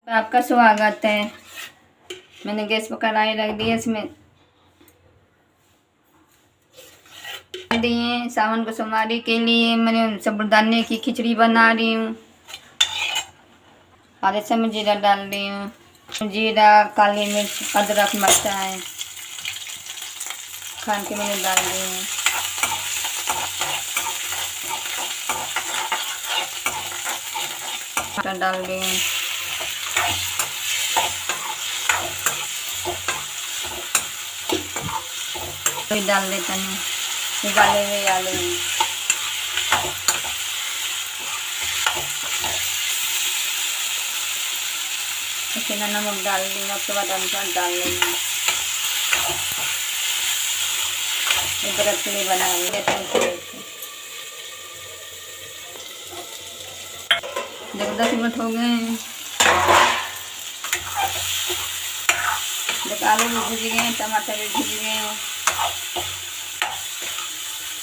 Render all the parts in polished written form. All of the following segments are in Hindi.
आपका स्वागत है। मैंने गैस पर कढ़ाई रख दी है, इसमें दिए सावन को सोमवारी के लिए मैंने साबूदाने की खिचड़ी बना रही हूँ। आधे चम्मच जीरा डाल रही हूँ। जीरा, काली मिर्च, अदरक, मिर्चाई खान के मैंने डाल दी हूँ। डाल रही हूँ। डाल देता हूँ निकाले हुए आलू। इसमें नमक डाल दूँगा, उसके बाद अनुसार डाल लेंगे। व्रत के लिए बना लेते हैं। देखो 10 मिनट हो गए हैं। देखो आलू भी भुज गए, टमाटर भी भुज गए,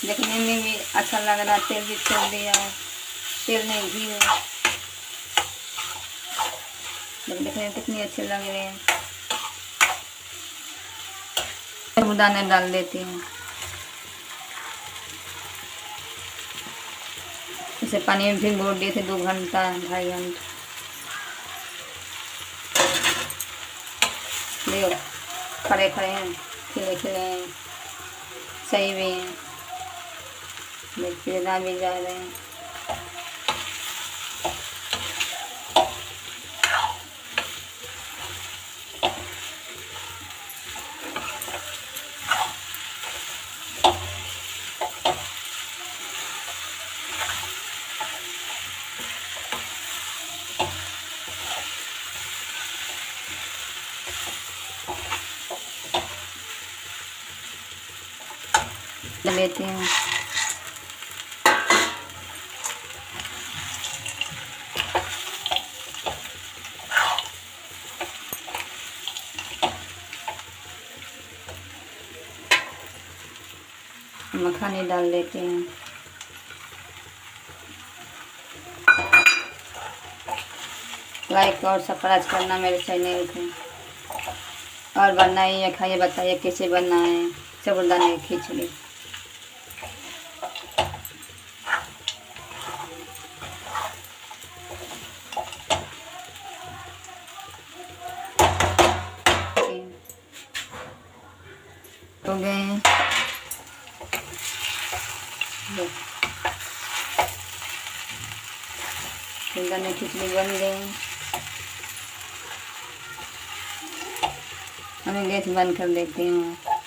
देखने में भी अच्छा लग रहा है। तेल भी छोड़ दिया है, तेल नहीं घी है। देखने में कितनी अच्छे लग रहे हैं। साबूदाना डाल देती हूँ। इसे पानी में भिगो दिए थे 2 घंटा 2.5 घंटा। देखो खड़े खड़े हैं, खिले खिले हैं, सही भी हैं। देखिए ना भी जा रहे हैं। लेती हूँ। मखाने डाल देते हैं। लाइक और सब्सक्राइब करना मेरे चैनल को। और बनाइए, खाइए, बताइए कैसे बनाएं साबूदाने की खिचड़ी। हो गए साबूदाने की खिचड़ी बन गई। हमें गैस बंद कर देती हूँ।